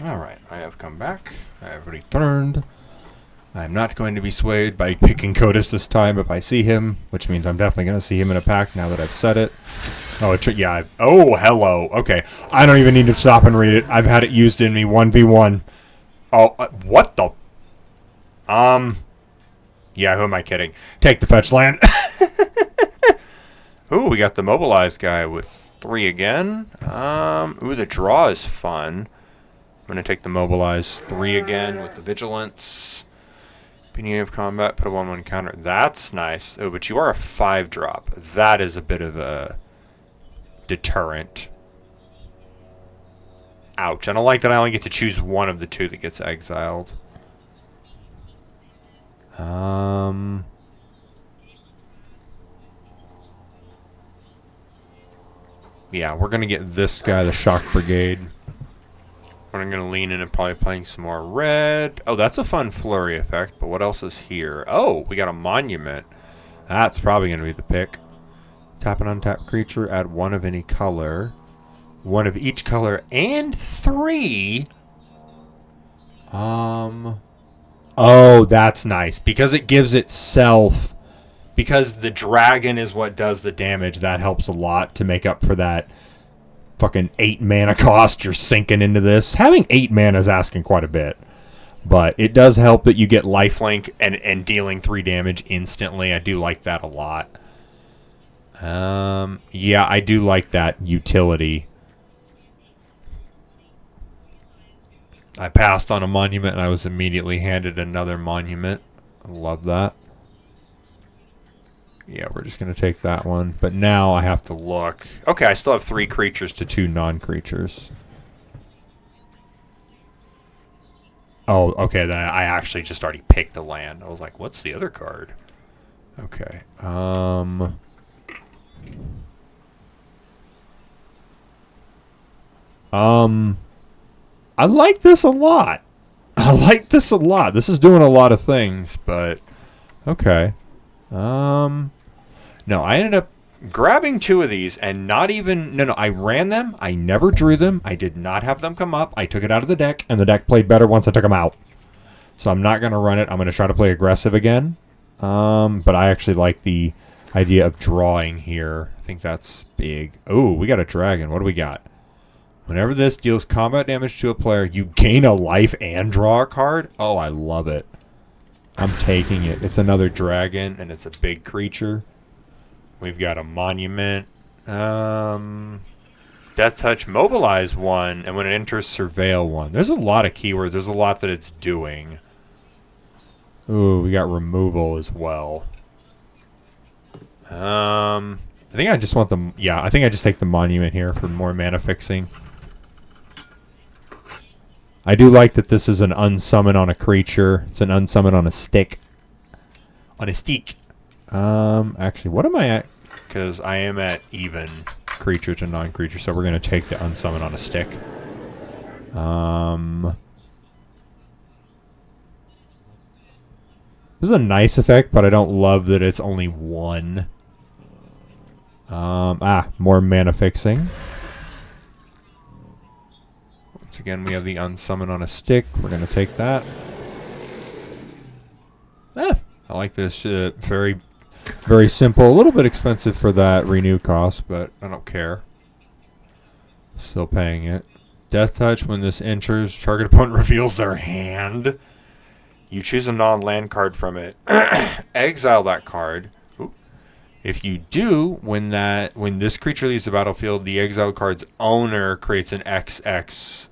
Alright, I have come back. I have returned. I'm not going to be swayed by picking Codis this time if I see him, which means I'm definitely going to see him in a pack now that I've said it. Oh, yeah. Oh, hello. Okay. I don't even need to stop and read it. I've had it used in me 1v1. Oh, what the? Yeah, who am I kidding? Take the fetch land. Ooh, we got the mobilized guy with 3 again. Ooh, the draw is fun. I'm going to take the mobilize 3 again with the vigilance. Beginning of combat, put a 1/1 counter. That's nice. Oh, but you are a 5-drop. That is a bit of a deterrent. Ouch. I don't like that I only get to choose one of the 2 that gets exiled. Yeah, we're going to get this guy, the Shock Brigade. I'm going to lean in and probably playing some more red. Oh, that's a fun flurry effect, but what else is here? Oh, we got a monument. That's probably going to be the pick. Tap an untapped creature, add 1 of any color. 1 of each color, and 3. Oh, that's nice. Because it gives itself... Because the dragon is what does the damage, that helps a lot to make up for that fucking 8 mana cost you're sinking into this. Having 8 mana is asking quite a bit. But it does help that you get lifelink and dealing 3 damage instantly. I do like that a lot. Yeah, I do like that utility. I passed on a monument and I was immediately handed another monument. I love that. Yeah, we're just going to take that one. But now I have to look. Okay, I still have 3 creatures to 2 non-creatures. Oh, okay, then I actually just already picked a land. I was like, what's the other card? Okay. I like this a lot. I like this a lot. This is doing a lot of things, but... Okay. No, I ended up grabbing 2 of these and not even... No, I ran them. I never drew them. I did not have them come up. I took it out of the deck, and the deck played better once I took them out. So I'm not going to run it. I'm going to try to play aggressive again. But I actually like the idea of drawing here. I think that's big. Oh, we got a dragon. What do we got? Whenever this deals combat damage to a player, you gain a life and draw a card. Oh, I love it. I'm taking it. It's another dragon, and it's a big creature. We've got a monument. Death Touch, mobilize 1, and when it enters, surveil 1. There's a lot of keywords. There's a lot that it's doing. Ooh, we got removal as well. I think I just want the... Yeah, I think I just take the monument here for more mana fixing. I do like that this is an unsummon on a creature. It's an unsummon on a stick. On a stick. Actually, what am I at? Because I am at even creature to non-creature, so we're going to take the unsummon on a stick. This is a nice effect, but I don't love that it's only 1. More mana fixing. Once again, we have the unsummon on a stick. We're going to take that. I like this. Very, very simple. A little bit expensive for that renew cost, but I don't care. Still paying it. Death Touch, when this enters, target opponent reveals their hand. You choose a non-land card from it. Exile that card. Ooh. If you do, when this creature leaves the battlefield, the exiled card's owner creates an XX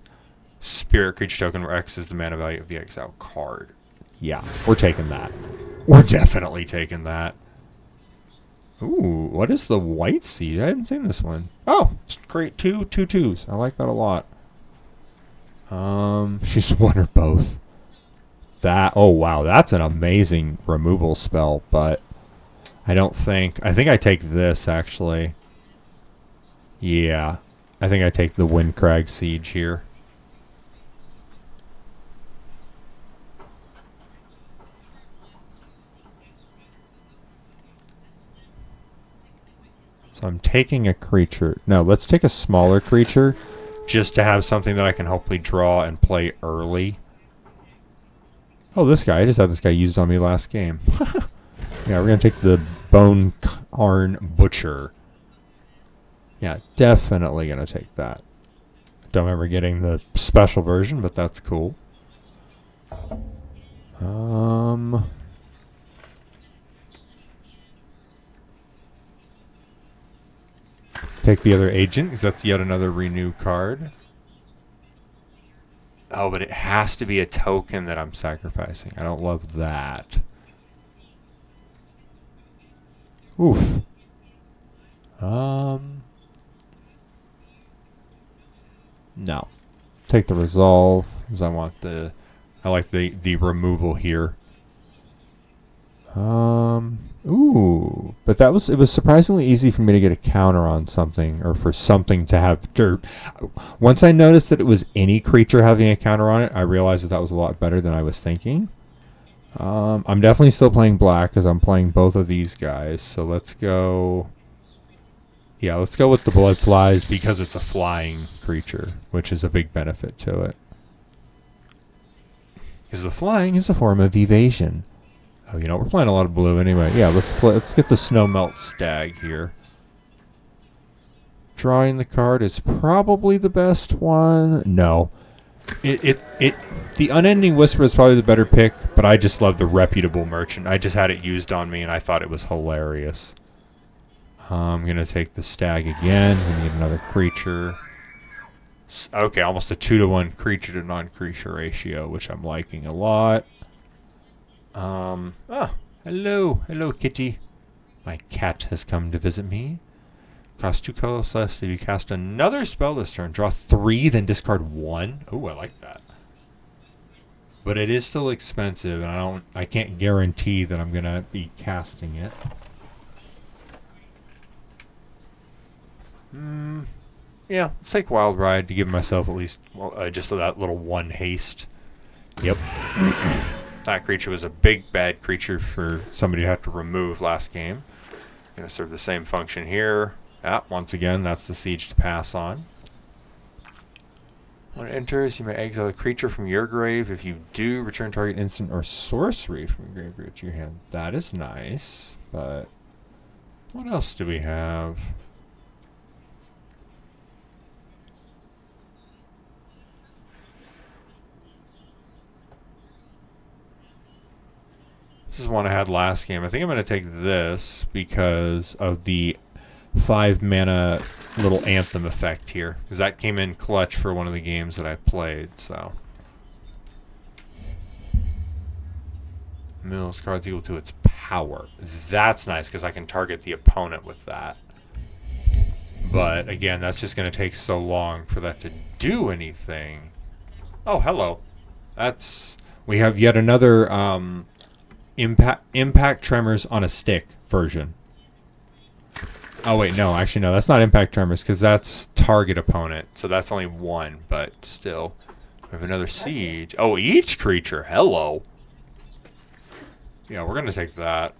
spirit creature token where X is the mana value of the exiled card. Yeah, we're taking that. We're definitely taking that. Ooh, what is the white seed? I haven't seen this one. Oh, create 2 2/2s. I like that a lot. She's one or both. That, oh wow, that's an amazing removal spell, but I think I take this actually. Yeah, I think I take the Windcrag Siege here. So I'm taking a creature. No, let's take a smaller creature just to have something that I can hopefully draw and play early. Oh, this guy. I just had this guy used on me last game. Yeah, we're going to take the Bone Carn Butcher. Yeah, definitely going to take that. Don't remember getting the special version, but that's cool. Take the other agent, because that's yet another renew card. Oh, but it has to be a token that I'm sacrificing. I don't love that. Oof. No. Take the resolve, because I want the... I like the removal here. Ooh. But it was surprisingly easy for me to get a counter on something, or for something to have dirt. Once I noticed that it was any creature having a counter on it, I realized that was a lot better than I was thinking. I'm definitely still playing black, because I'm playing both of these guys. So let's go... Yeah, let's go with the Blood Flies, because it's a flying creature, which is a big benefit to it. Because the flying is a form of evasion. Oh, you know, we're playing a lot of blue anyway. Yeah, let's get the Snow Melt Stag here. Drawing the card is probably the best one. No. The Unending Whisper is probably the better pick, but I just love the Reputable Merchant. I just had it used on me, and I thought it was hilarious. I'm going to take the Stag again. We need another creature. Okay, almost a 2-to-1 creature to non-creature ratio, which I'm liking a lot. Hello. Hello, kitty. My cat has come to visit me. Cost 2 colorless. If you cast another spell this turn, draw 3, then discard 1. Oh, I like that. But it is still expensive, and I can't guarantee that I'm gonna be casting it. Yeah, let's take Wild Ride to give myself at least just that little 1 haste. Yep. That creature was a big bad creature for somebody to have to remove last game. Gonna serve the same function here. Once again, that's the siege to pass on. When it enters, you may exile a creature from your grave. If you do, return target instant or sorcery from your graveyard to your hand. That is nice, but what else do we have? This is one I had last game. I think I'm going to take this because of the 5 mana little anthem effect here, because that came in clutch for one of the games that I played. So mills cards equal to its power. That's nice because I can target the opponent with that. But again, that's just going to take so long for that to do anything. Oh, hello. We have yet another impact tremors on a stick version. Oh wait, no, actually no, that's not impact tremors because that's target opponent, so that's only 1, but still. We have another siege. Oh, each creature, hello. Yeah, we're gonna take that.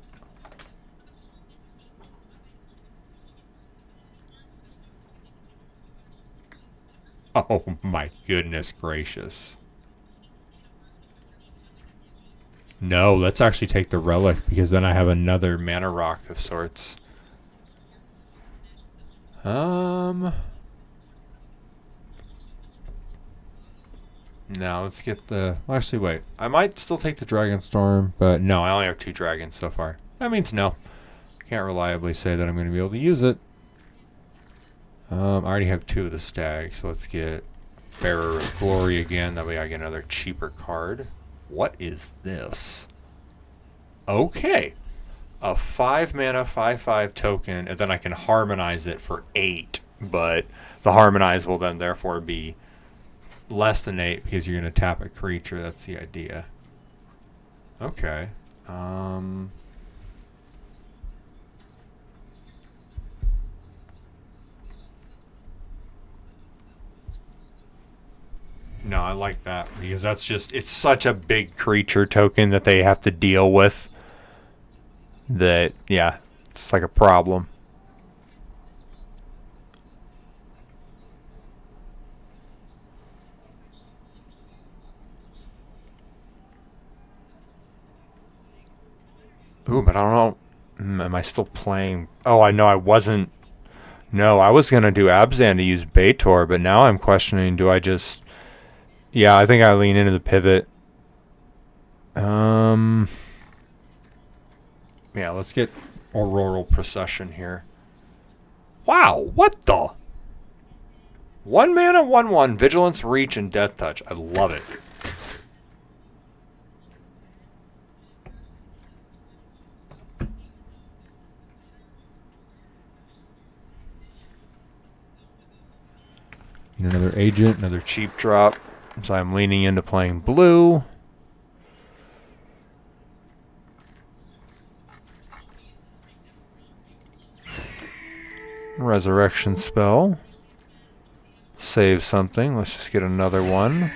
Oh my goodness gracious. No, let's actually take the relic because then I have another mana rock of sorts. No, let's get the... Well, actually, wait. I might still take the Dragon Storm, but no, I only have 2 dragons so far. That means no. Can't reliably say that I'm going to be able to use it. I already have 2 of the Stag, so let's get Bearer of Glory again. That way I get another cheaper card. What is this? Okay. A 5 mana, 5/5 token, and then I can harmonize it for 8. But the harmonize will then therefore be less than 8 because you're going to tap a creature. That's the idea. Okay. No, I like that because that's just, it's such a big creature token that they have to deal with that, yeah, it's like a problem. Ooh, but I don't know. Am I still playing? Oh, I know I wasn't. No, I was gonna do Abzan to use Baitor, but now I'm questioning. Do I just? Yeah, I think I lean into the pivot. Yeah, let's get Auroral Procession here. Wow, what the? 1 mana, 1/1, Vigilance, Reach, and Death Touch. I love it. Another agent, another cheap drop. So I'm leaning into playing blue. Resurrection spell. Save something. Let's just get another one.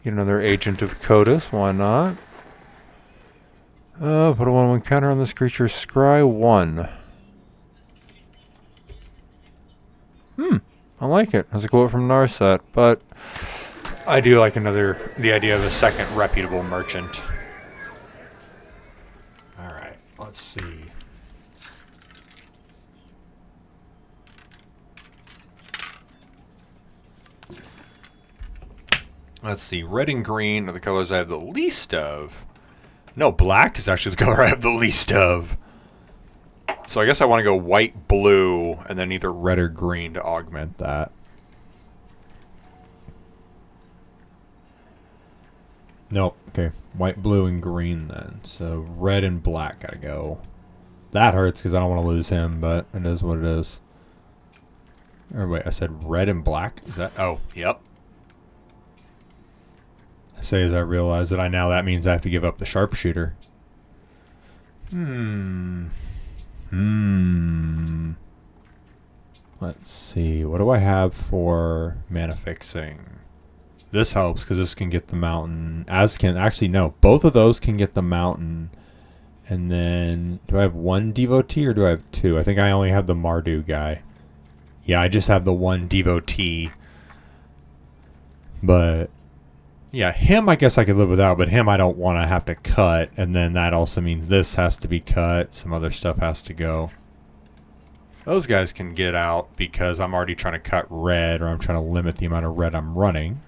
Get another Agent of Codas. Why not? Put a 1/1 counter on this creature. Scry 1. I like it. That's a quote from Narset, but I do like the idea of a second reputable merchant. Alright, let's see. Let's see. Red and green are the colors I have the least of. No, black is actually the color I have the least of. So I guess I want to go white, blue, and then either red or green to augment that. Nope. Okay. White, blue, and green then. So red and black gotta go. That hurts because I don't want to lose him, but it is what it is. Or wait, I said red and black? Is that? Oh, yep. I say as I realize that that means I have to give up the sharpshooter. Let's see. What do I have for mana fixing? This helps because this can get the mountain. Actually, no. Both of those can get the mountain. And then, do I have one devotee or do I have two? I think I only have the Mardu guy. Yeah, I just have the one devotee. But, yeah, him I guess I could live without, but him I don't want to have to cut. And then that also means this has to be cut. Some other stuff has to go. Those guys can get out because I'm already trying to cut red, or I'm trying to limit the amount of red I'm running.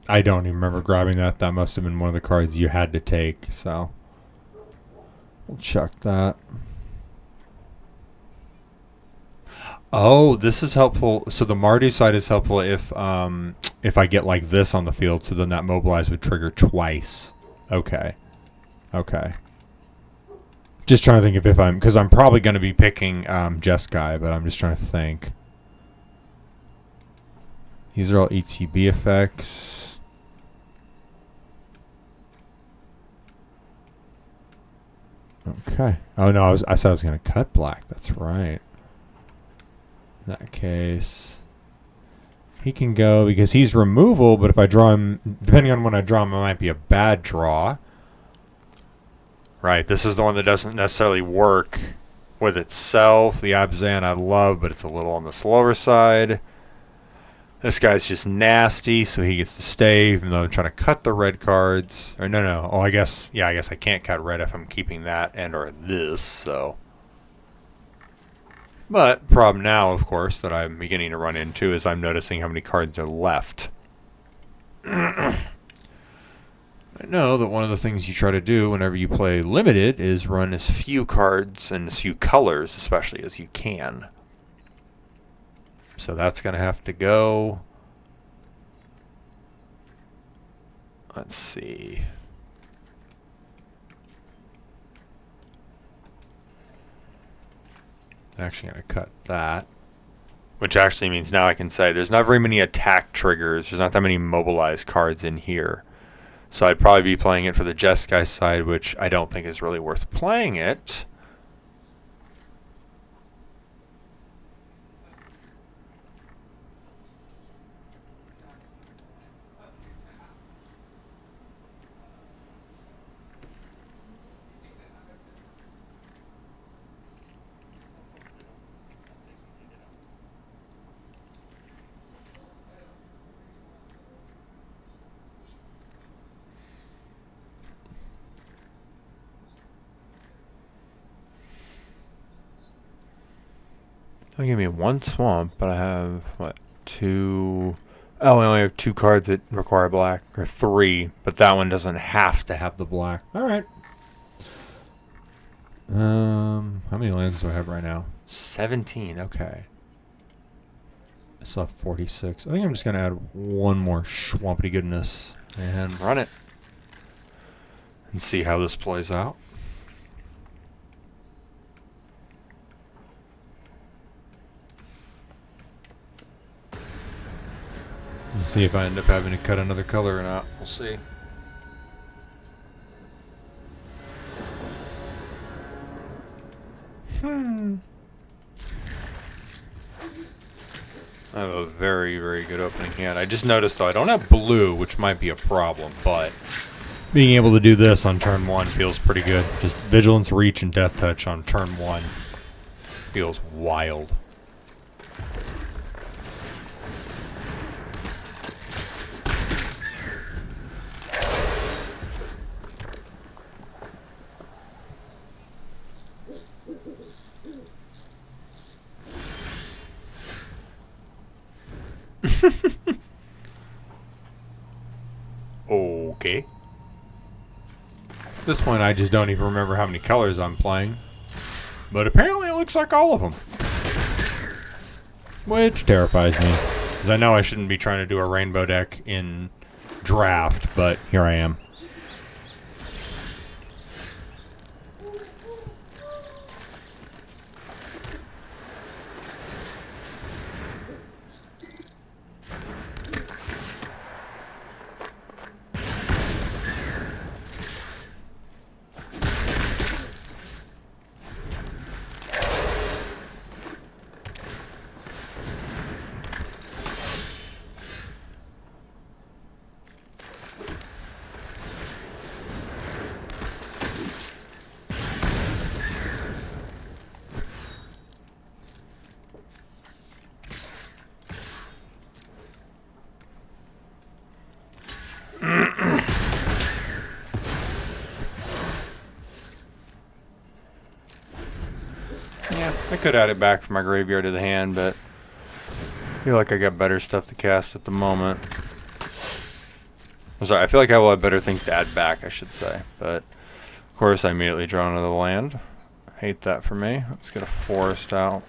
I don't even remember grabbing that. That must have been one of the cards you had to take, so we'll check that. Oh, this is helpful. So the Mardu side is helpful if I get like this on the field, so then that mobilize would trigger twice. Okay. Okay. Just trying to think if I'm... Because I'm probably going to be picking Jeskai, but I'm just trying to think. These are all ETB effects. Okay. Oh, no, I said I was going to cut black. That's right. In that case... He can go because he's removal, but if I draw him... Depending on when I draw him, it might be a bad draw. Right, this is the one that doesn't necessarily work with itself. The Abzan I love, but it's a little on the slower side. This guy's just nasty, so he gets to stay, even though I'm trying to cut the red cards. Or no. Oh, I guess I can't cut red if I'm keeping that and or this, so. But problem now, of course, that I'm beginning to run into is I'm noticing how many cards are left. I know that one of the things you try to do whenever you play limited is run as few cards and as few colors, especially, as you can. So that's going to have to go. Let's see. I'm actually going to cut that. Which actually means now I can say there's not very many attack triggers. There's not that many mobilized cards in here. So I'd probably be playing it for the Jeskai side, which I don't think is really worth playing it. They give me one swamp, but I have, what, two... Oh, I only have 2 cards that require black, or 3, but that one doesn't have to have the black. Alright. How many lands do I have right now? 17, okay. I still have 46. I think I'm just going to add one more swampy goodness and run it. And see how this plays out. Let's see if I end up having to cut another color or not. We'll see. I have a very, very good opening hand. I just noticed, though, I don't have blue, which might be a problem, but being able to do this on turn 1 feels pretty good. Just Vigilance, Reach, and Death Touch on turn 1 feels wild. Okay. At this point, I just don't even remember how many colors I'm playing. But apparently it looks like all of them. Which terrifies me. Because I know I shouldn't be trying to do a rainbow deck in draft, but here I am. Yeah, I could add it back from my graveyard to the hand, but I feel like I got better stuff to cast at the moment. I'm sorry, I feel like I will have better things to add back, I should say. But, of course, I immediately draw another land. Hate that for me. Let's get a forest out.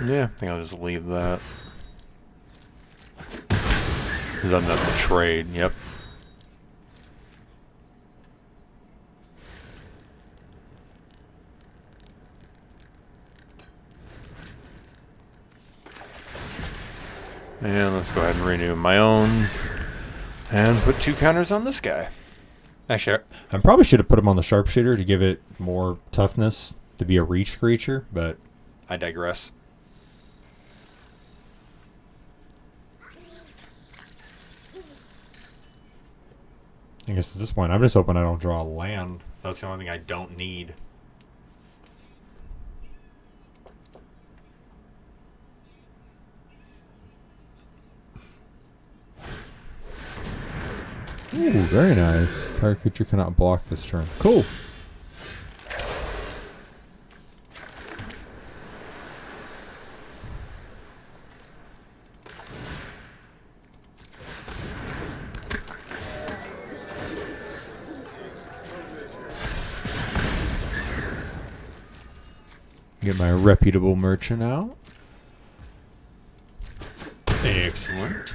Yeah, I think I'll just leave that. Because I'm not the trade, yep. And let's go ahead and renew my own. And put 2 counters on this guy. Actually, I probably should have put him on the sharpshooter to give it more toughness to be a reach creature, but I digress. I guess at this point, I'm just hoping I don't draw a land. That's the only thing I don't need. Ooh, very nice. Target creature cannot block this turn. Cool. Get my reputable merchant out. Excellent.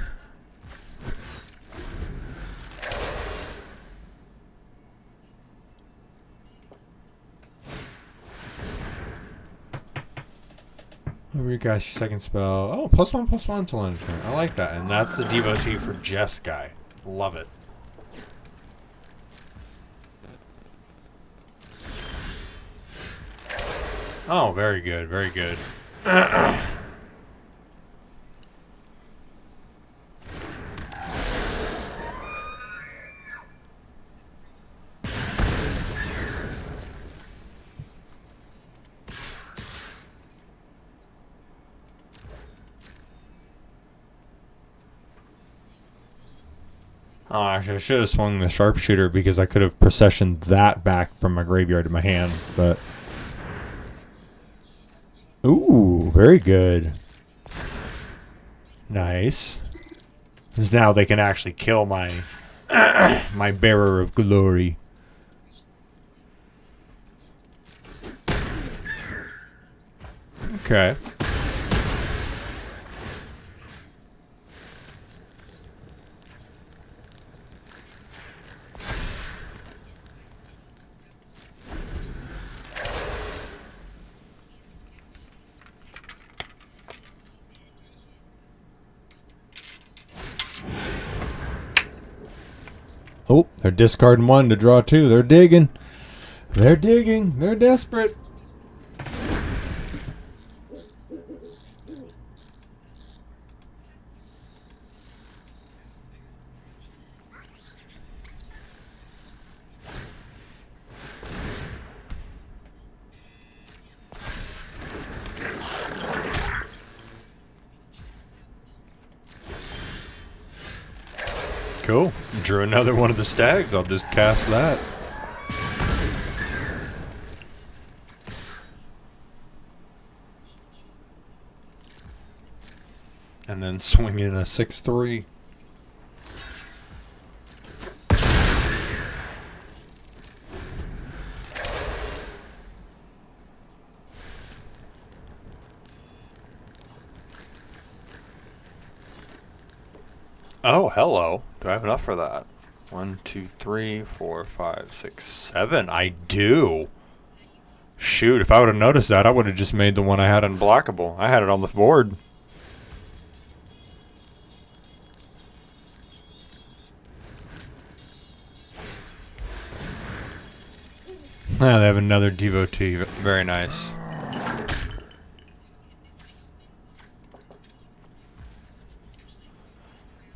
Over your guys, your second spell. Oh, +1/+1 till end of turn. I like that. And that's the devotee for Jess guy. Love it. Oh, very good, very good. Oh, actually, I should have swung the sharpshooter because I could have processioned that back from my graveyard to my hand, but... Ooh, very good. Nice. Because now they can actually kill my... my bearer of glory. Okay. Oh, they're discarding one to draw two. They're digging. They're digging. They're desperate. Cool. Drew another one of the stags. I'll just cast that. And then swing in a 6/3. Oh, hello. Do I have enough for that? 1, 2, 3, 4, 5, 6, 7. I do. Shoot, if I would have noticed that, I would have just made the one I had unblockable. I had it on the board. Ah, they have another devotee. Very nice.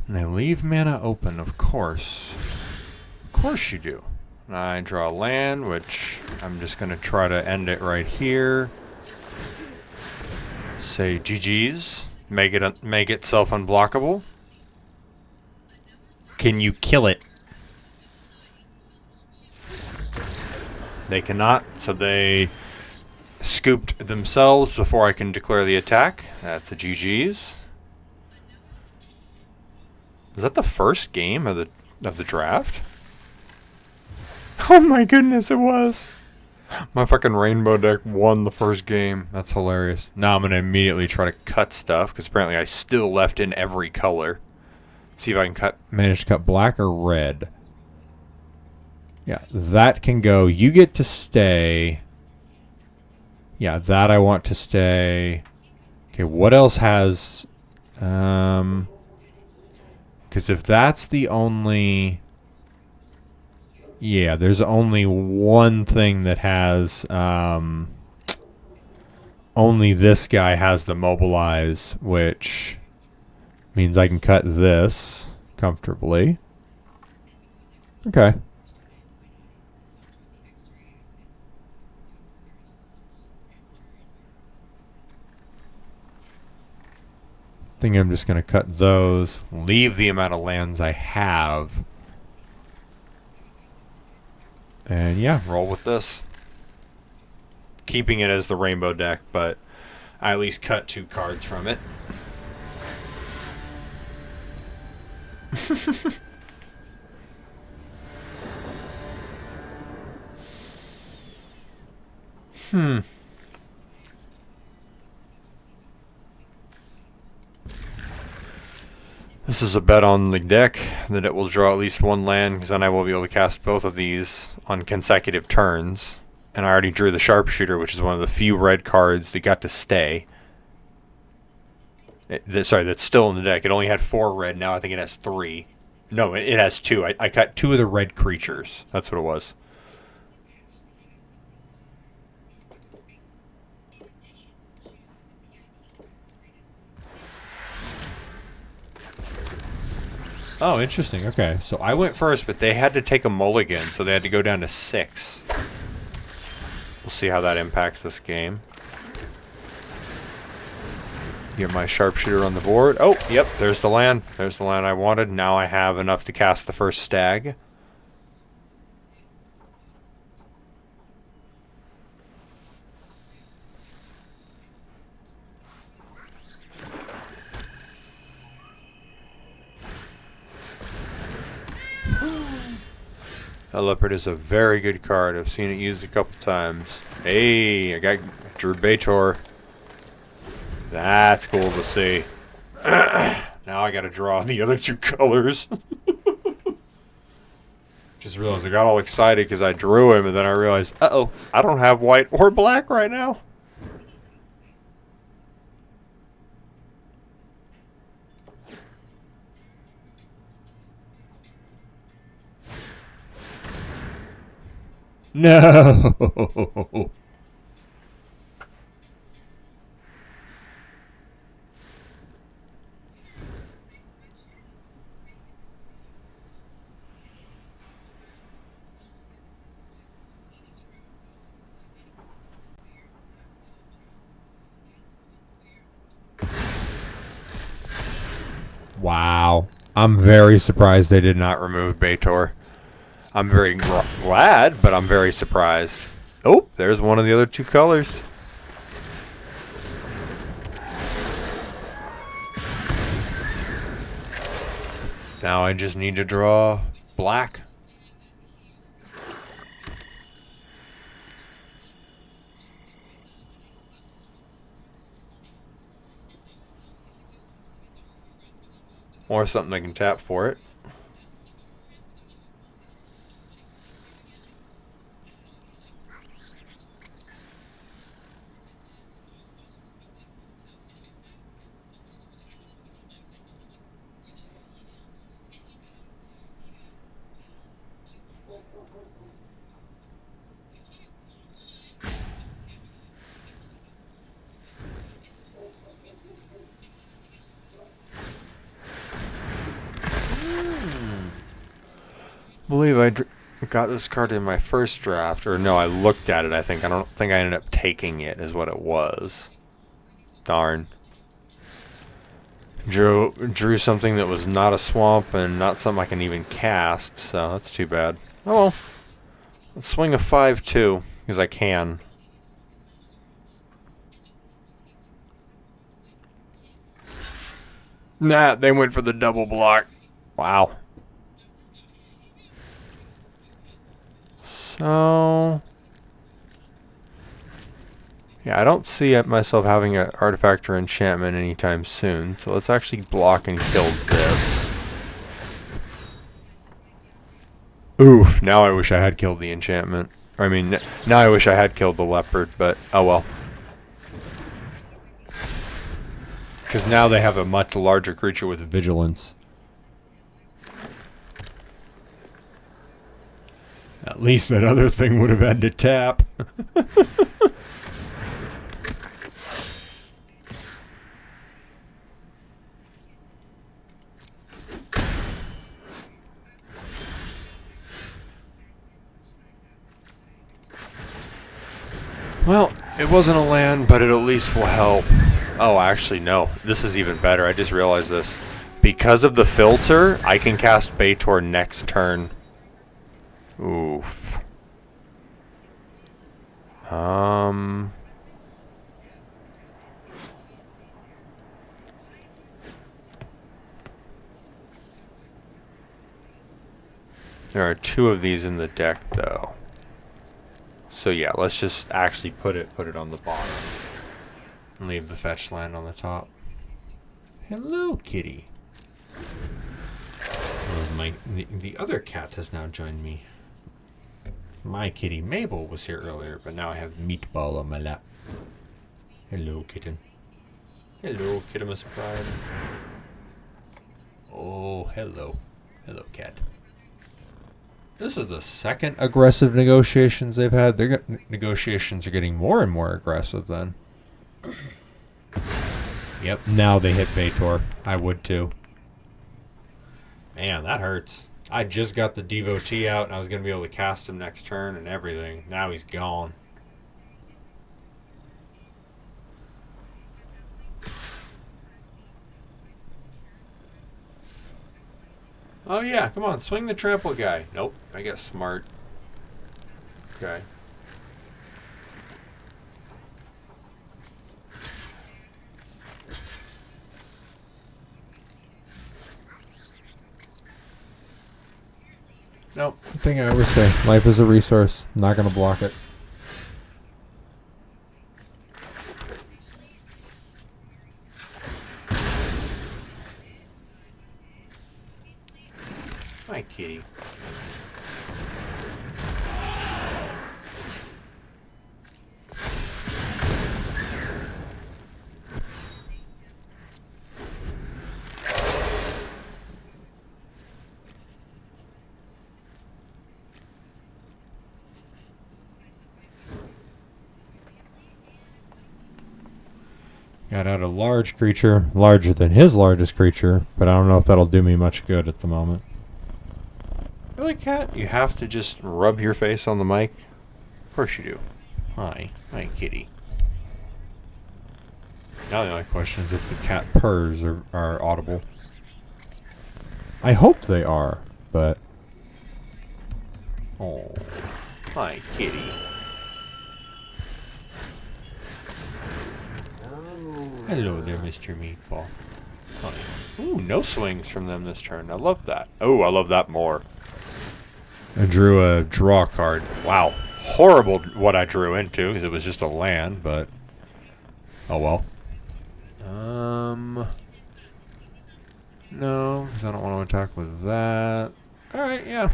And they leave mana open, of course. Of course you do. I draw land, which I'm just going to try to end it right here. Say GG's. Make it self-unblockable. Can you kill it? They cannot, so they scooped themselves before I can declare the attack. That's the GG's. Is that the first game of the draft? Oh my goodness, it was. My fucking rainbow deck won the first game. That's hilarious. Now I'm gonna immediately try to cut stuff because apparently I still left in every color. See if I can manage to cut black or red. Yeah, that can go. You get to stay. Yeah, that I want to stay. Okay, what else has... Because if that's the only... Yeah, there's only one thing that has... only this guy has the mobilize, which means I can cut this comfortably. Okay. I think I'm just going to cut those, leave the amount of lands I have, and yeah, roll with this. Keeping it as the rainbow deck, but I at least cut 2 cards from it. This is a bet on the deck that it will draw at least 1 land, because then I will be able to cast both of these on consecutive turns. And I already drew the sharpshooter, which is one of the few red cards that got to stay. Sorry, that's still in the deck. It only had 4 red, now I think it has 3. No, it has 2. I cut 2 of the red creatures. That's what it was. Oh, interesting. Okay, so I went first, but they had to take a mulligan, so they had to go down to 6. We'll see how that impacts this game. Get my sharpshooter on the board. Oh, yep, there's the land. There's the land I wanted. Now I have enough to cast the first stag. That leopard is a very good card. I've seen it used a couple times. Hey, I got Drew Bator. That's cool to see. Now I gotta draw the other two colors. Just realized I got all excited because I drew him, and then I realized, uh-oh, I don't have white or black right now. No. Wow. I'm very surprised they did not remove Bator. I'm very glad, but I'm very surprised. Oh, there's one of the other two colors. Now I just need to draw black. Or something I can tap for it. I believe I got this card in my first draft, or no, I looked at it, I think. I don't think I ended up taking it, is what it was. Darn. Drew something that was not a swamp and not something I can even cast, so that's too bad. Oh well. Let's swing a 5-2, because I can. Nah, they went for the double block. Wow. So, yeah, I don't see myself having an artifact or enchantment anytime soon. So let's actually block and kill this. Oof, now I wish I had killed the enchantment. I mean, now I wish I had killed the leopard, but oh well. Because now they have a much larger creature with vigilance. At least that other thing would have had to tap. Well, it wasn't a land, but it at least will help. Oh, actually, no. This is even better. I just realized this. Because of the filter, I can cast Bator next turn. Oof. There are two of these in the deck, though. So yeah, let's just actually put it on the bottom. And leave the fetch land on the top. Hello, kitty. Oh, the other cat has now joined me. My kitty Mabel was here earlier, but now I have Meatball on my lap. Hello, kitten. Hello, Kittimus Pride. Oh, hello. Hello, cat. This is the second aggressive negotiations they've had. Their negotiations are getting more and more aggressive then. Yep, now they hit Bator. I would too. Man, that hurts. I just got the Devotee out and I was going to be able to cast him next turn and everything. Now he's gone. Oh yeah, come on, swing the trample guy. Nope, I get smart. Okay. Nope. The thing I always say, life is a resource. I'm not gonna block it. Hi, kitty. Got out a large creature, larger than his largest creature, but I don't know if that'll do me much good at the moment. Really, cat? You have to just rub your face on the mic? Of course you do. Hi. Hi, kitty. Now the only question is if the cat purrs are audible. I hope they are, but... Oh. Hi, kitty. Hello there, Mr. Meatball. Hi. Ooh, no swings from them this turn. I love that. Oh, I love that more. I drew a draw card. Wow. Horrible what I drew into, because it was just a land, but... Oh, well. No, because I don't want to attack with that. Alright, yeah.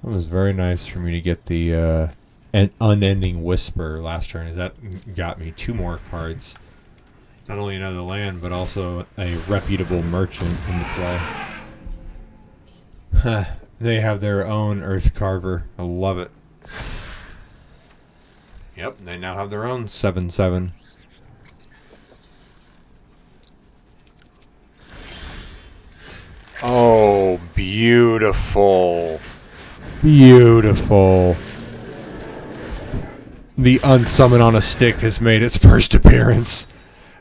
It was very nice for me to get the an unending whisper last turn. That got me 2 more cards. Not only another land, but also a reputable merchant into play. They have their own Earth Carver. I love it. Yep, they now have their own 7/7. Oh, beautiful. Beautiful. The unsummon on a stick has made its first appearance,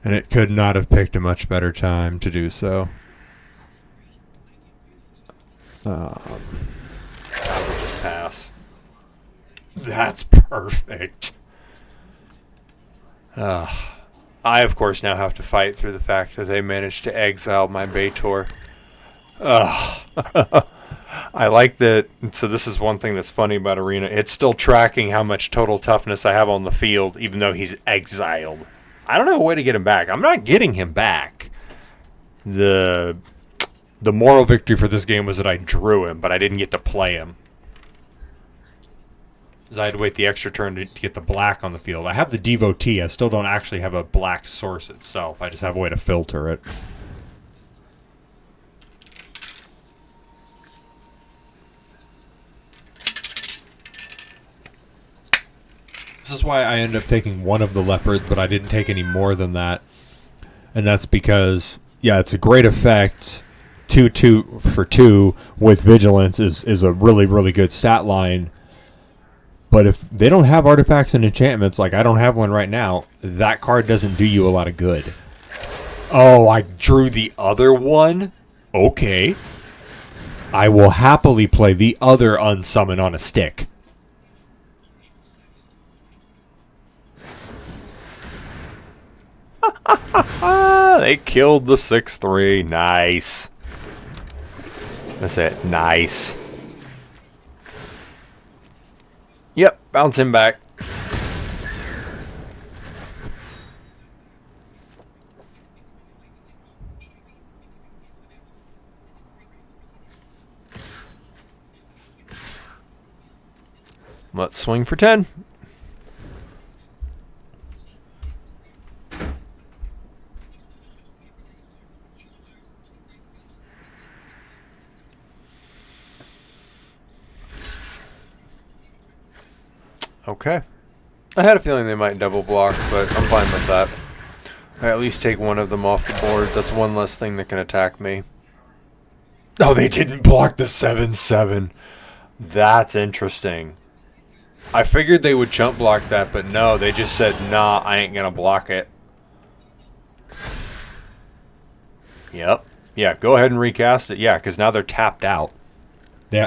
and it could not have picked a much better time to do so. I will just pass. That's perfect. I, of course, now have to fight through the fact that they managed to exile my Baitor. I like that. So this is one thing that's funny about Arena. It's still tracking how much total toughness I have on the field, even though he's exiled. I don't have a way to get him back. I'm not getting him back. The moral victory for this game was that I drew him, but I didn't get to play him. Because I had to wait the extra turn to get the black on the field. I have the Devotee. I still don't actually have a black source itself. I just have a way to filter it. This is why I ended up taking one of the leopards, but I didn't take any more than that. And that's because, yeah, it's a great effect. 2/2 for 2 with vigilance is a really, really good stat line. But if they don't have artifacts and enchantments, like I don't have one right now, that card doesn't do you a lot of good. Oh, I drew the other one? Okay. I will happily play the other unsummon on a stick. They killed the 6/3. Nice. That's it. Nice. Yep, bounce him back. Let's swing for 10. Okay. I had a feeling they might double block, but I'm fine with that. I at least take one of them off the board. That's one less thing that can attack me. Oh, they didn't block the 7/7. That's interesting. I figured they would jump block that, but no, they just said, nah, I ain't gonna block it. Yep. Yeah, go ahead and recast it. Yeah, because now they're tapped out.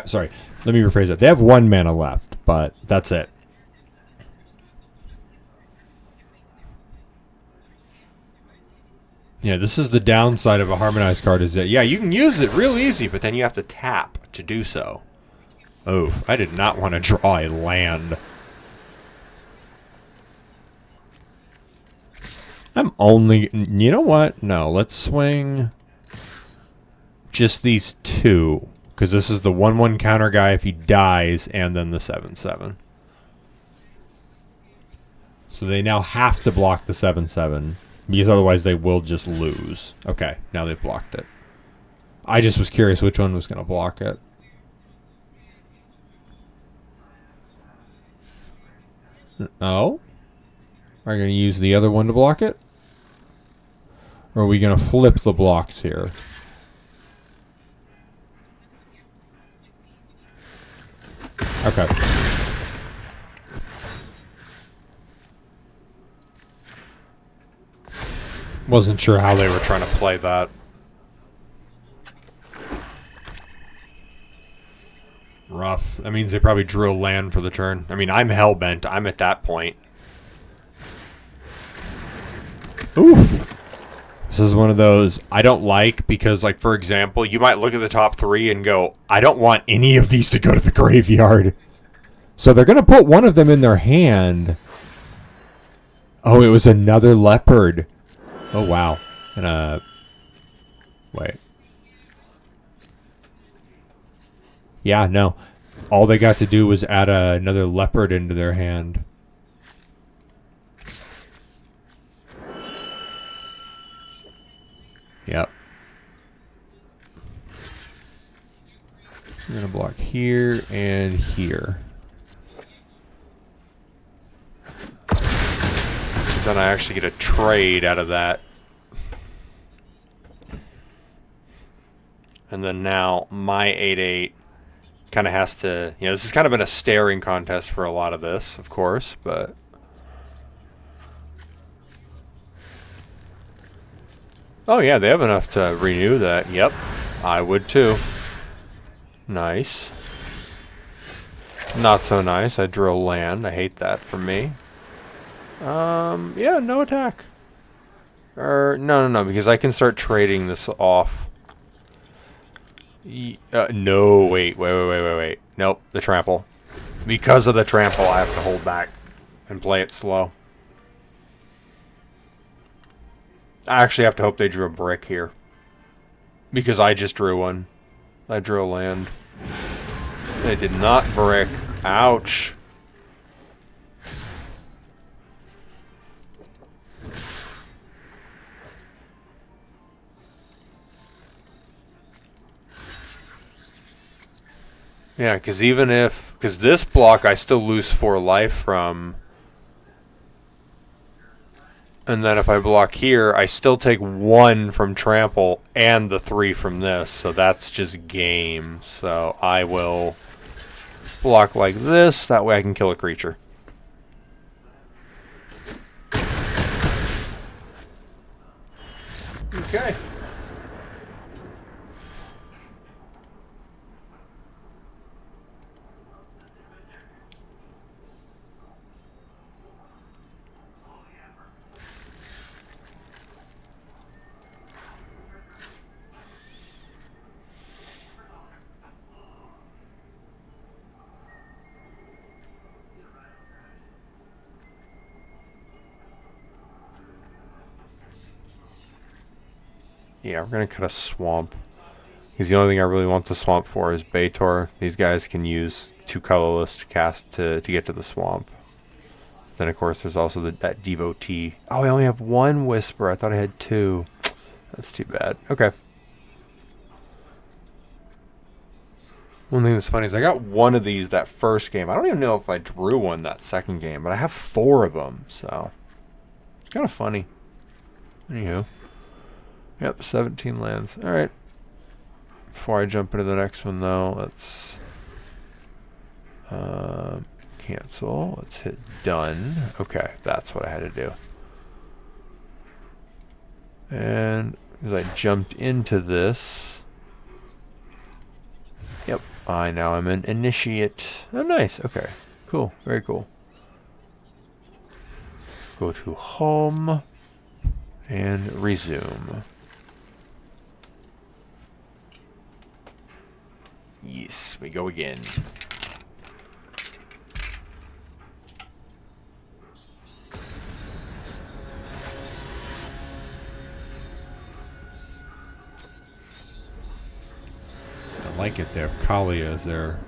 Sorry, let me rephrase it. They have 1 mana left, but that's it. Yeah, this is the downside of a harmonized card is that, yeah, you can use it real easy, but then you have to tap to do so. Oh, I did not want to draw a land. I'm only... You know what? No, let's swing just these 2. Because this is the 1/1 counter guy if he dies, and then the 7/7. So they now have to block the 7/7. Because otherwise they will just lose. Okay, now they've blocked it. I just was curious which one was going to block it. Oh? Are you going to use the other one to block it? Or are we going to flip the blocks here? Okay. Wasn't sure how they were trying to play that. Rough. That means they probably drew a land for the turn. I mean, I'm hellbent. I'm at that point. Oof. This is one of those I don't like because, like, for example, you might look at the top 3 and go, I don't want any of these to go to the graveyard. So they're going to put one of them in their hand. Oh, it was another leopard. Oh, wow. And, wait. Yeah, no. All they got to do was add another leopard into their hand. Yep. I'm going to block here and here. Because then I actually get a trade out of that. And then now my 8/8 kind of has to, you know, this has kind of been a staring contest for a lot of this, of course, but oh yeah, they have enough to renew that. Yep, I would too. Nice. Not so nice. I drew a land. I hate that for me. Yeah, no attack. No, because I can start trading this off. No, wait. Nope, the trample. Because of the trample, I have to hold back and play it slow. I actually have to hope they drew a brick here. Because I just drew one. I drew a land. They did not brick. Ouch. Yeah, because even if... Because this block I still lose 4 life from. And then if I block here, I still take 1 from trample and the 3 from this. So that's just game. So I will block like this. That way I can kill a creature. Okay. Yeah, we're going to cut a swamp. Because the only thing I really want the swamp for is Baitor. These guys can use 2 colorless to cast to get to the swamp. Then, of course, there's also that Devotee. Oh, I only have 1 Whisper. I thought I had 2. That's too bad. Okay. One thing that's funny is I got one of these that first game. I don't even know if I drew one that second game, but I have 4 of them, so it's kind of funny. Anywho. Yep, 17 lands. Alright. Before I jump into the next one, though, let's cancel. Let's hit done. Okay, that's what I had to do. And because I jumped into this, yep, now I'm an initiate. Oh, nice. Okay, cool. Very cool. Go to home and resume. Yes, we go again. I like it there. Kalia is their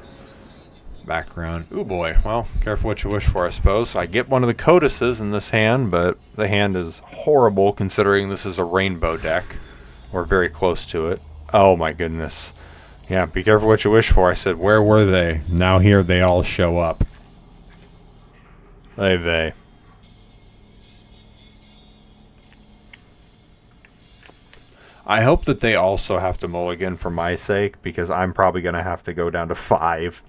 background. Ooh boy, well, careful what you wish for, I suppose. I get one of the codices in this hand, but the hand is horrible considering this is a rainbow deck. Or very close to it. Oh my goodness. Yeah, be careful what you wish for. I said, Where were they? Now here they all show up. they. I hope that they also have to mulligan for my sake, because I'm probably going to have to go down to 5.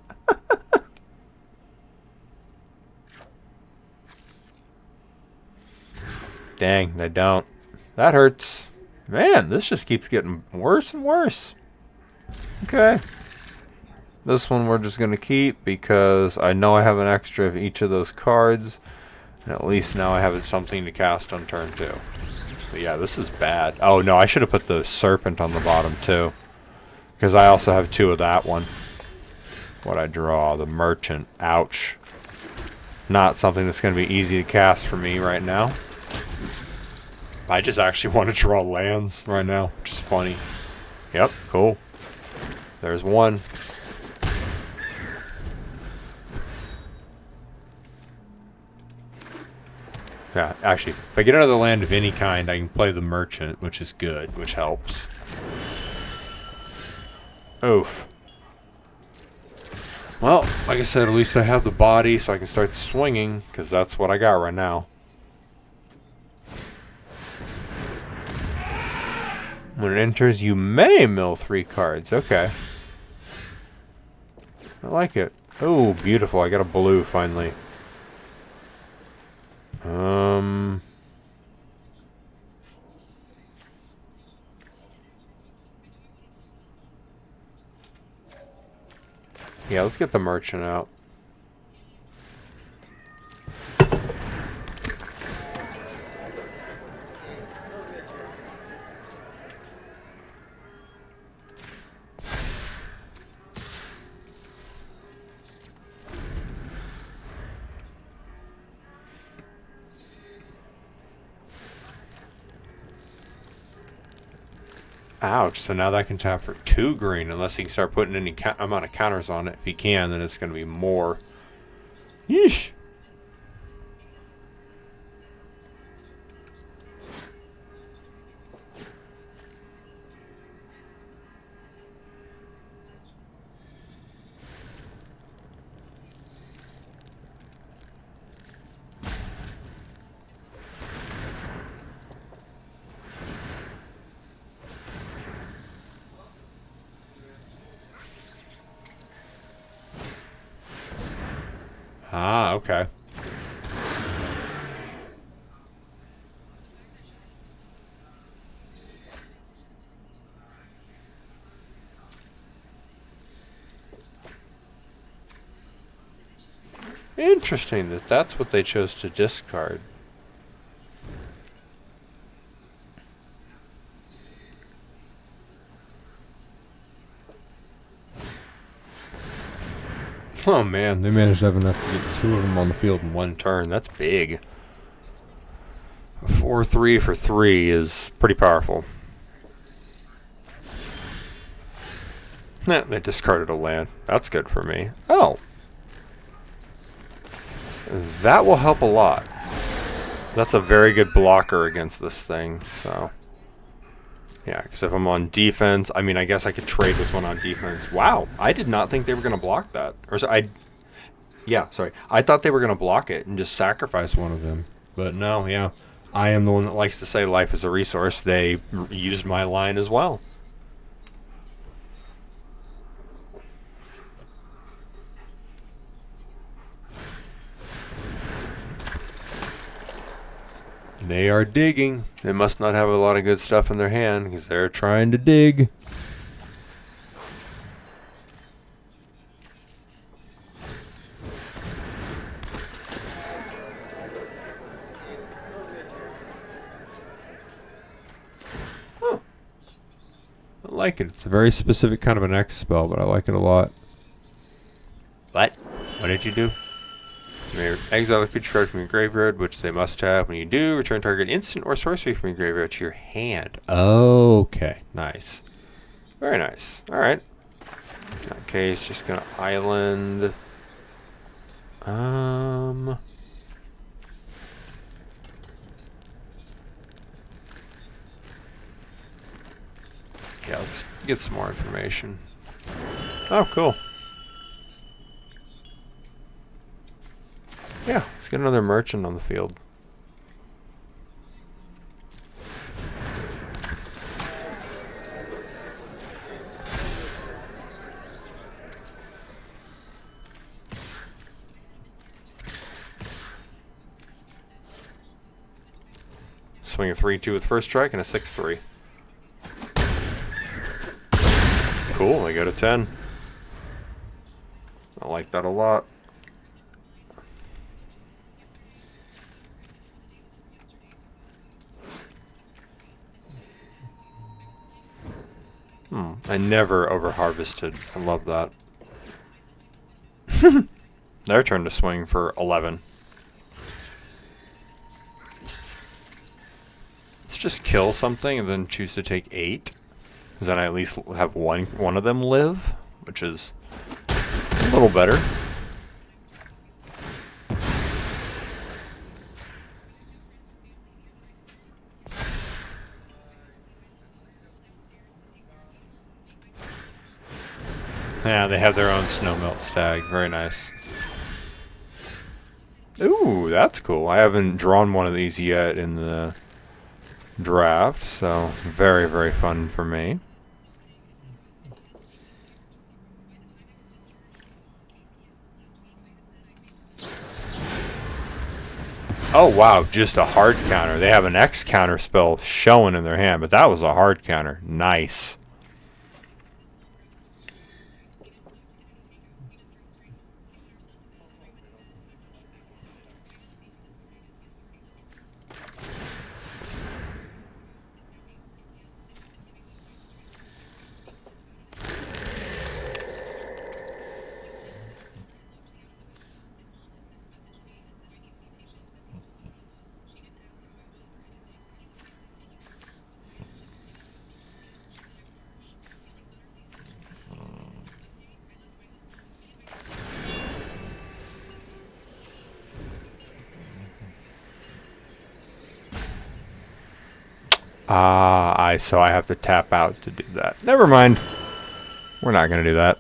Dang, they don't. That hurts. Man, this just keeps getting worse and worse. Okay. This one we're just going to keep because I know I have an extra of each of those cards. And at least now I have something to cast on turn 2. But yeah, this is bad. Oh no, I should have put the serpent on the bottom too. Because I also have 2 of that one. What I draw, the merchant. Ouch. Not something that's going to be easy to cast for me right now. I just actually want to draw lands right now, which is funny. Yep, cool. There's one. Yeah, actually, if I get another land of any kind, I can play the merchant, which is good, which helps. Oof. Well, like I said, at least I have the body so I can start swinging, because that's what I got right now. When it enters, you may mill 3 cards. Okay. I like it. Oh, beautiful. I got a blue, finally. Yeah, let's get the merchant out. Ouch, so now that can tap for 2 green, unless he can start putting any amount of counters on it. If he can, then it's going to be more. Yeesh. Ah, okay. Interesting that that's what they chose to discard. Oh man, they managed to have enough to get 2 of them on the field in 1 turn. That's big. A 4/3 for 3 is pretty powerful. Nah, they discarded a land. That's good for me. Oh. That will help a lot. That's a very good blocker against this thing, so. Yeah, because if I'm on defense, I mean, I guess I could trade with one on defense. Wow, I did not think they were going to block that. Yeah, sorry. I thought they were going to block it and just sacrifice one of them. But no, yeah. I am the one that likes to say life is a resource. They used my line as well. They are digging. They must not have a lot of good stuff in their hand because they're trying to dig. Huh. I like it. It's a very specific kind of an X spell, but I like it a lot. What? What did you do? You may exile a creature card from your graveyard, which they must have. When you do, return target instant or sorcery from your graveyard to your hand. Okay, nice. Very nice. Alright. In that case, just gonna island. Yeah, let's get some more information. Oh, cool. Yeah, let's get another merchant on the field. Swing a 3-2 with first strike and a 6-3. Cool, I got a 10. I like that a lot. I never over-harvested. I love that. Their turn to swing for 11. Let's just kill something and then choose to take 8. Because then I at least have one of them live, which is a little better. Yeah, they have their own snowmelt stag. Very nice. Ooh, that's cool. I haven't drawn one of these yet in the draft, so very, very fun for me. Oh wow, just a hard counter. They have an X counter spell showing in their hand, but that was a hard counter. Nice. So I have to tap out to do that. Never mind. We're not gonna do that.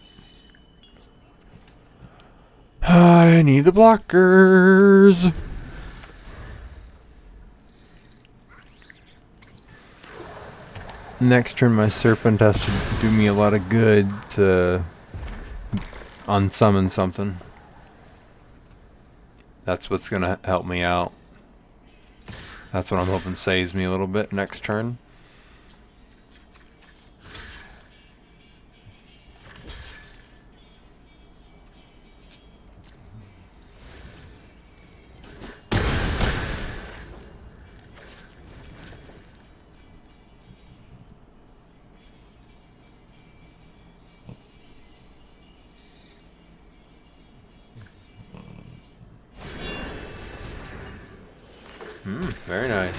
I need the blockers. Next turn, my serpent has to do me a lot of good to unsummon something. That's what's gonna help me out. That's what I'm hoping saves me a little bit next turn. Very nice.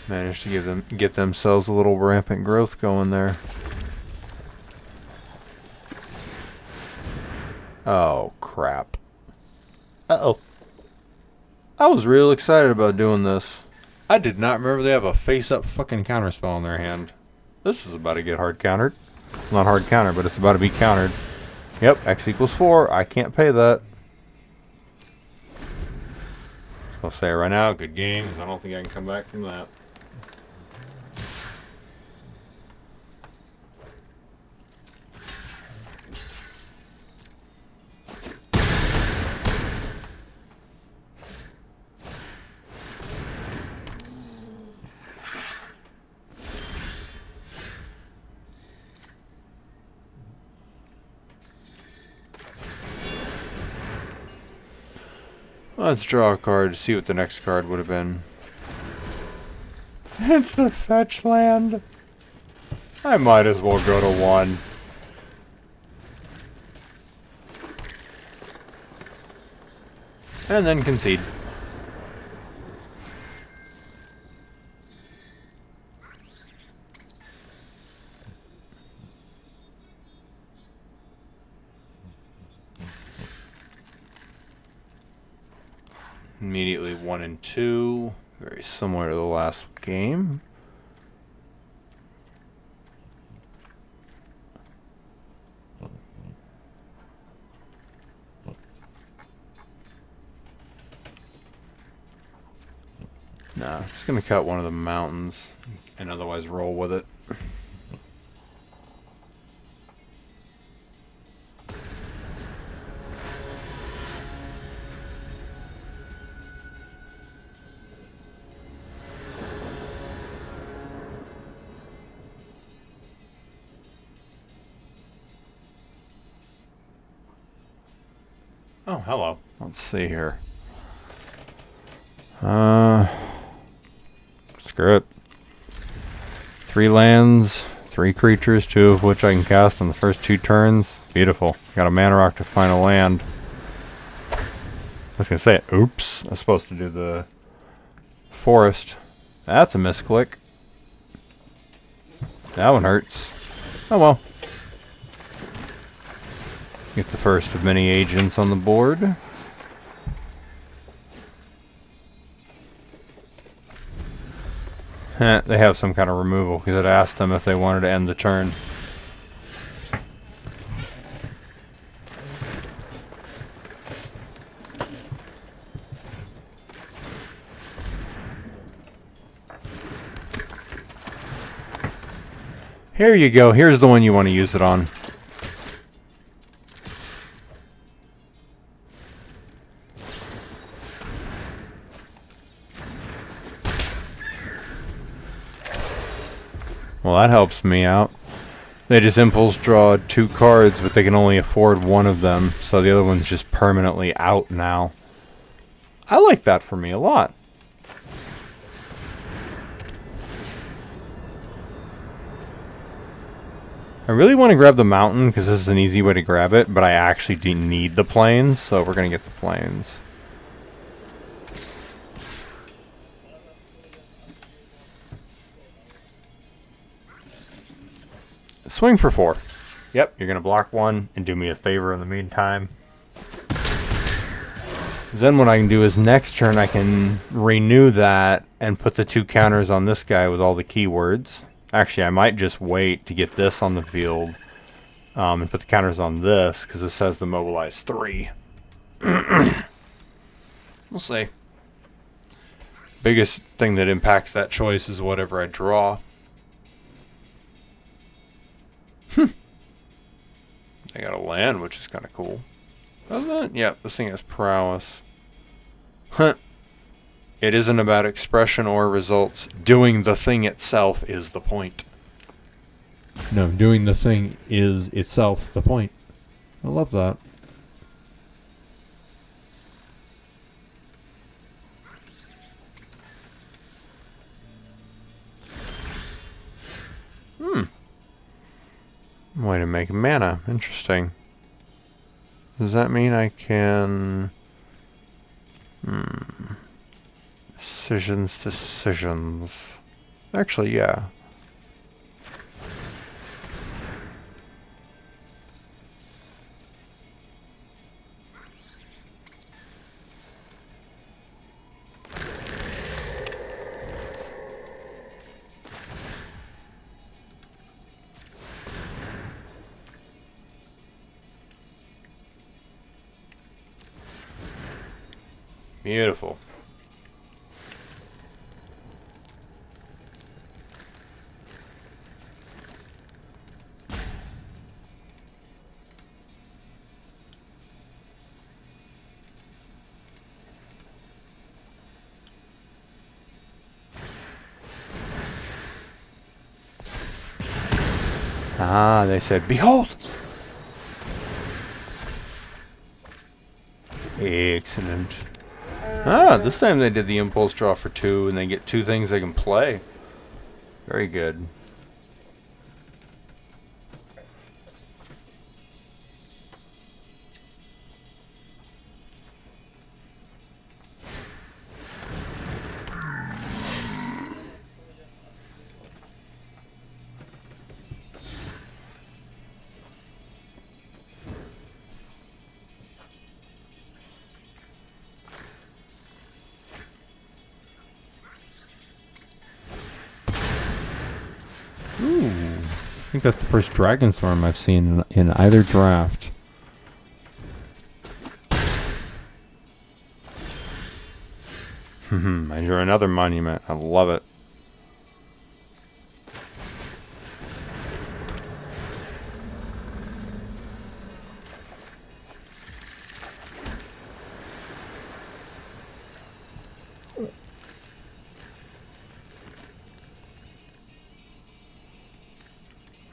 Managed to get themselves a little rampant growth going there. Oh crap. Uh-oh. I was real excited about doing this. I did not remember they have a face-up fucking counterspell in their hand. This is about to get hard countered. It's not hard counter, but it's about to be countered. Yep, X equals 4. I can't pay that. I'll say it right now, good game. I don't think I can come back from that. Let's draw a card to see what the next card would have been. It's the fetch land. I might as well go to 1. And then concede. Immediately 1 and 2. Very similar to the last game. Nah, I'm just gonna cut one of the mountains and otherwise roll with it. Oh, hello. Let's see here. Screw it. 3 lands, 3 creatures, 2 of which I can cast on the first 2 turns. Beautiful. Got a mana rock to find a land. I was gonna say, oops. I was supposed to do the forest. That's a misclick. That one hurts. Oh well. Get the first of many agents on the board. They have some kind of removal because it asked them if they wanted to end the turn. Here you go. Here's the one you want to use it on. Well, that helps me out. They just impulse draw 2 cards, but they can only afford 1 of them, so the other one's just permanently out now. I like that for me a lot. I really want to grab the mountain because this is an easy way to grab it, but I actually do need the plains, so we're going to get the plains. Swing for 4. Yep, you're going to block 1 and do me a favor in the meantime. Then what I can do is next turn I can renew that and put the 2 counters on this guy with all the keywords. Actually, I might just wait to get this on the field and put the counters on this because it says the mobilize 3. We'll see. Biggest thing that impacts that choice is whatever I draw. I got a land, which is kind of cool. Doesn't it? Yep, this thing has prowess. Huh. It isn't about expression or results. Doing the thing itself is the point. No, doing the thing is itself the point. I love that. Way to make mana. Interesting. Does that mean I can... Decisions. Actually, yeah. Beautiful. Ah, they said, behold! Excellent. Ah, this time they did the impulse draw for 2, and they get 2 things they can play. Very good. I think that's the first Dragon Storm I've seen in either draft. I drew another monument. I love it.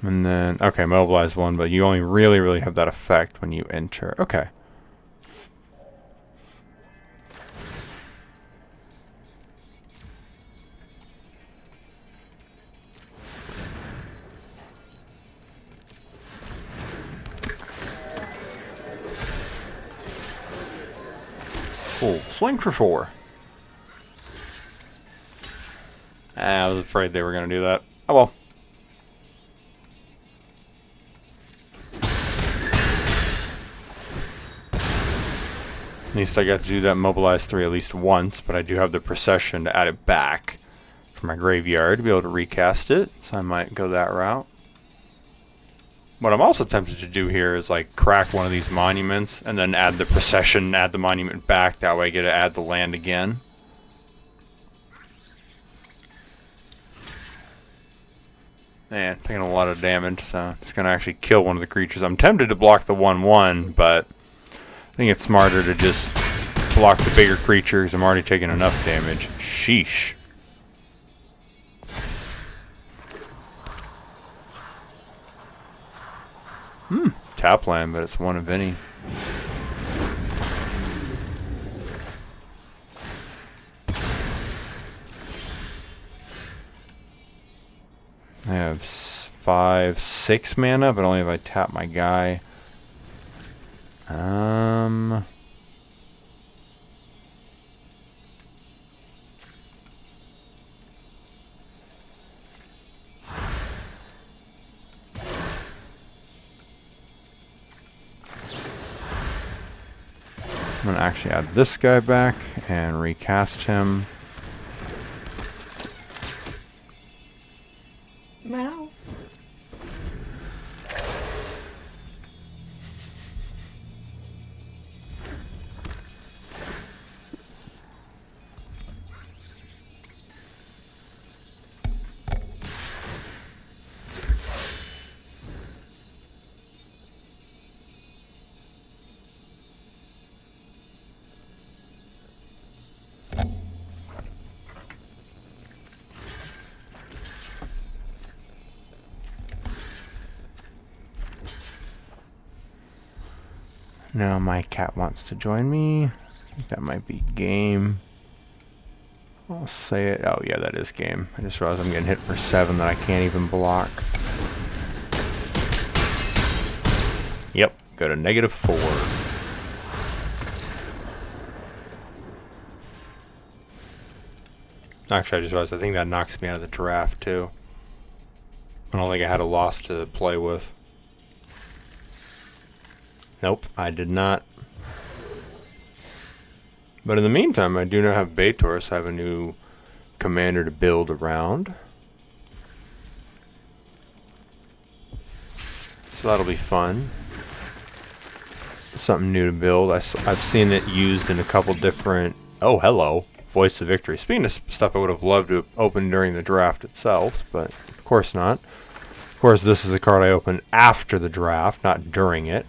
And then, okay, mobilize 1, but you only really have that effect when you enter. Okay. Cool. Swing for 4. I was afraid they were going to do that. Oh well. At least I got to do that mobilize 3 at least once, but I do have the procession to add it back for my graveyard to be able to recast it, so I might go that route. What I'm also tempted to do here is like crack one of these monuments and then add the procession, add the monument back, that way I get to add the land again. Man, taking a lot of damage, so it's going to actually kill one of the creatures. I'm tempted to block the 1/1, but I think it's smarter to just block the bigger creatures. I'm already taking enough damage. Sheesh. Tap land, but it's 1 of any. I have 5, 6 mana, but only if I tap my guy. I'm going to actually add this guy back and recast him. Meow. Now my cat wants to join me. I think that might be game. I'll say it. Oh yeah, that is game. I just realized I'm getting hit for 7 that I can't even block. Yep, go to -4. Actually, I just realized I think that knocks me out of the draft too. I don't think I had a loss to play with. Nope, I did not. But in the meantime, I do now have Baitor, so I have a new commander to build around. So that'll be fun. Something new to build. I've seen it used in a couple different Oh, hello. Voice of Victory. Speaking of stuff I would have loved to have opened during the draft itself, but of course not. Of course, this is a card I opened after the draft, not during it.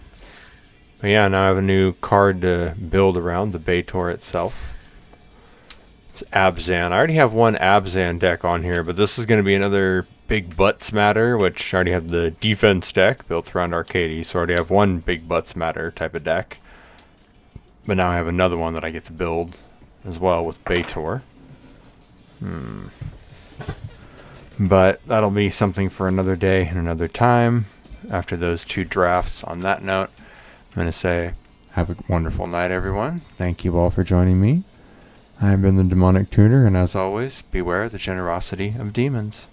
But yeah, now I have a new card to build around, the Baitor itself. It's Abzan. I already have one Abzan deck on here, but this is going to be another Big Butts Matter, which I already have the defense deck built around Arcady, so I already have one Big Butts Matter type of deck. But now I have another one that I get to build as well with Baitor. But that'll be something for another day and another time after those 2 drafts. On that note, I'm going to say, have a wonderful night, everyone. Thank you all for joining me. I have been the Demonic Tutor, and as always, beware the generosity of demons.